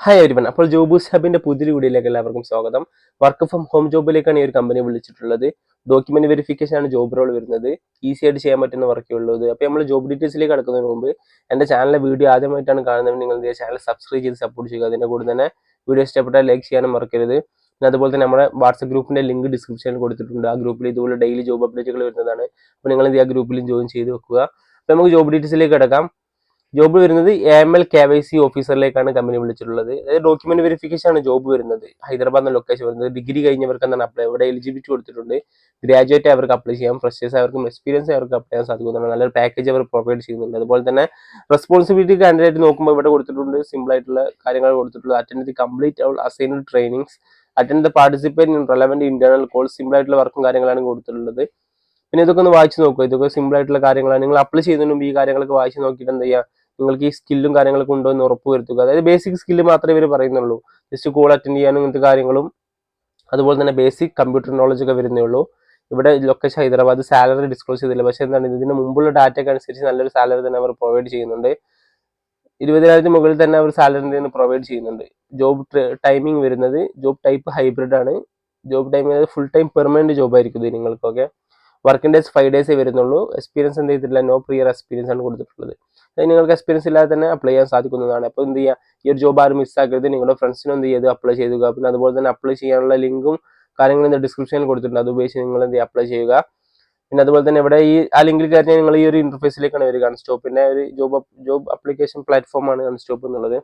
Hi everyone. അപ്പോൾ job boost ഹബിന്റെ പുതിയൊരു വീഡിയോയിലേക്ക് എല്ലാവർക്കും സ്വാഗതം. വർക്ക് ഫ്രം ഹോം ജോബിലേക്കാണ് ഈ ഒരു കമ്പനി വിളിച്ചിട്ടുള്ളത്. ഡോക്യുമെന്റ് വെരിഫിക്കേഷൻ ആണ് ജോബ് റോൾ വരുന്നത്. ഈസി ആയിട്ട് ചെയ്യാൻ പറ്റുന്ന വർക്കേ ഉള്ളത്. അപ്പോൾ നമ്മൾ ജോബ് ഡീറ്റെയിൽസിലേക്ക് കടക്കുന്നതിന് മുമ്പ് എൻ്റെ ചാനലിലെ വീഡിയോ ആദ്യമായിട്ടാണ് കാണുന്നത്, നിങ്ങൾ ചാനൽ സബ്സ്ക്രൈബ് ചെയ്ത് സപ്പോർട്ട് ചെയ്യുക. അതിൻ്റെ കൂടെ തന്നെ വീഡിയോ ഇഷ്ടപ്പെട്ടാൽ ലൈക്ക് ചെയ്യാനും മറക്കരുത്. പിന്നെ അതുപോലെ തന്നെ നമ്മുടെ വാട്സ്ആപ്പ് ഗ്രൂപ്പിന്റെ ലിങ്ക് ഡിസ്ക്രിപ്ഷനിൽ കൊടുത്തിട്ടുണ്ട്. ആ ഗ്രൂപ്പിൽ ഇതുപോലെ ഡെയിലി ജോബ് അപ്ഡേറ്റുകൾ വരുന്നതാണ്. അപ്പോൾ നിങ്ങൾ ആ ഗ്രൂപ്പിലും ജോയിൻ ചെയ്ത് വെക്കുക. അപ്പോൾ നമുക്ക് ജോബ് ഡീറ്റെയിൽസിലേക്ക് കിടക്കാം. ജോബ് വരുന്നത് AML KYC ഓഫീസറിലേക്കാണ് കമ്പനി വിളിച്ചിട്ടുള്ളത്. അതായത് ഡോക്യുമെന്റ് വെരിഫിക്കേഷൻ ആണ് ജോബ് വരുന്നത്. ഹൈദരാബാദ് ലൊക്കേഷൻ വരുന്നത്. ഡിഗ്രി കഴിഞ്ഞവർക്ക് എന്താണ് അപ്ലൈ, ഇവിടെ എലിജിബിലിറ്റി കൊടുത്തിട്ടുണ്ട്. ഗ്രാജുവേറ്റ് അവർക്ക് അപ്ലൈ ചെയ്യാം, ഫ്രഷേഴ്സ് അവർക്കും എക്സ്പീരിയൻസ് അവർക്ക് അപ്ലൈ ചെയ്യാൻ സാധിക്കുന്നതാണ്. നല്ലൊരു പാക്കേജ് അവർ പ്രൊവൈഡ് ചെയ്യുന്നുണ്ട്. അതുപോലെ തന്നെ റെസ്പോൺസിബിലിറ്റി കാൻഡിഡേറ്റ് നോക്കുമ്പോൾ ഇവിടെ കൊടുത്തിട്ടുണ്ട്, സിമ്പിൾ ആയിട്ടുള്ള കാര്യങ്ങൾ കൊടുത്തിട്ടുള്ളത്. Attend the complete all assigned trainings, attend the participate in relevant internal course. Simple ആയിട്ടുള്ള വർക്കും കാര്യങ്ങളാണ് കൊടുത്തിട്ടുള്ളത്. പിന്നെ ഇതൊക്കെ ഒന്ന് വായിച്ചു നോക്കുക. ഇതൊക്കെ സിമ്പിൾ ആയിട്ടുള്ള കാര്യങ്ങളാണ്. നിങ്ങൾ അപ്ലൈ ചെയ്യുന്നതിന് മുമ്പ് ഈ കാര്യങ്ങളൊക്കെ വായിച്ചു നോക്കിയിട്ട് എന്ത് ചെയ്യുക, നിങ്ങൾക്ക് ഈ സ്കില്ലും കാര്യങ്ങളൊക്കെ ഉണ്ടോ എന്ന് ഉറപ്പ് വരുത്തുക. അതായത് ബേസിക് സ്കില്ല് മാത്രമേ ഇവർ പറയുന്നുള്ളൂ. ജസ്റ്റ് കോൾ അറ്റൻഡ് ചെയ്യാനും ഇങ്ങനത്തെ കാര്യങ്ങളും അതുപോലെ തന്നെ ബേസിക് കമ്പ്യൂട്ടർ നോളജ് ഒക്കെ വരുന്നേ ഉള്ളൂ. ഇവിടെ ലൊക്കേഷൻ ഹൈദരാബാദ്. സാലറി ഡിസ്ക്ലോസ് ചെയ്തില്ല, പക്ഷേ എന്താണ് ഇതിന് മുമ്പുള്ള ഡാറ്റയ്ക്ക് അനുസരിച്ച് നല്ലൊരു സാലറി തന്നെ അവർ പ്രൊവൈഡ് ചെയ്യുന്നുണ്ട്. 20,000 മുകളിൽ തന്നെ അവർ സാലറി പ്രൊവൈഡ് ചെയ്യുന്നുണ്ട്. ജോബ് ടൈമിംഗ് വരുന്നത്, ജോബ് ടൈപ്പ് ഹൈബ്രിഡ് ആണ്. Job timing full time permanent job ആയിരിക്കും ഇത് നിങ്ങൾക്കൊക്കെ. വർക്കിംഗ് ഡേയ്സ് 5 ഡേയ്സേ വരുന്നുള്ളൂ. എക്സ്പീരിയൻസ് എന്ത് ചെയ്തിട്ടില്ല, നോ പ്രിയർ എക്സ്പീരിയൻസ് ആണ് കൊടുത്തിട്ടുള്ളത്. നിങ്ങൾക്ക് എക്സ്പീരിയൻസ് ഇല്ലാതെ തന്നെ അപ്ലൈ ചെയ്യാൻ സാധിക്കുന്നതാണ്. അപ്പോൾ എന്ത് ചെയ്യുക, ഈ ഒരു ജോബ് ആരും മിസ്സാക്കരുത്. നിങ്ങളുടെ ഫ്രണ്ട്സിനും എന്ത് ചെയ്ത് അപ്ലൈ ചെയ്യുക. പിന്നെ അതുപോലെ തന്നെ അപ്ലൈ ചെയ്യാനുള്ള ലിങ്കും കാര്യങ്ങളും ഡിസ്ക്രിപ്ഷനിൽ കൊടുത്തിട്ടുണ്ട്. അത് ഉപയോഗിച്ച് നിങ്ങൾ എന്ത് ചെയ്യുക, അപ്ലൈ ചെയ്യുക. പിന്നെ അതുപോലെ തന്നെ ഇവിടെ ആ ലിങ്കിൽ കയറിയാൽ നിങ്ങൾ ഈ ഒരു ഇന്റർഫേസിലേക്കാണ് വരിക. അൺസ്റ്റോപ്പിന്റെ ഒരു ജോബ് ആപ്ലിക്കേഷൻ പ്ലാറ്റ്ഫോം ആണ് അൺസ്റ്റോപ്പ് എന്നുള്ളത്.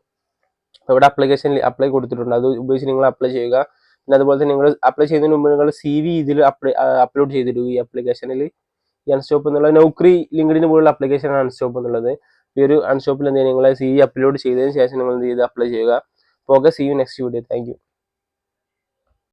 ഇവിടെ അപ്ലിക്കേഷനിൽ അപ്ലൈ കൊടുത്തിട്ടുണ്ട്. അത് ഉപയോഗിച്ച് നിങ്ങൾ അപ്ലൈ ചെയ്യുക. പിന്നെ അതുപോലെ തന്നെ നിങ്ങൾ അപ്ലൈ ചെയ്യുന്നതിന് മുമ്പ് നിങ്ങൾ CV ഇതിൽ അപ്ലോഡ് ചെയ്തിടുക. ഈ ആപ്ലിക്കേഷനിൽ ഈ അൺസ്റ്റോപ്പ് എന്നുള്ള നൗക്കറി ലിങ്ക്ഡിന് പോലുള്ള ആപ്ലിക്കേഷനാണ് അൺസ്റ്റോപ്പ് എന്നുള്ളത്. ഈ ഒരു അൺസ്റ്റോപ്പിൽ എന്ത് ചെയ്യുക, നിങ്ങൾ CV അപ്ലോഡ് ചെയ്തതിന് ശേഷം നിങ്ങൾ എന്ത് ചെയ്ത് അപ്ലൈ ചെയ്യുക. Okay, see you next video. Thank U.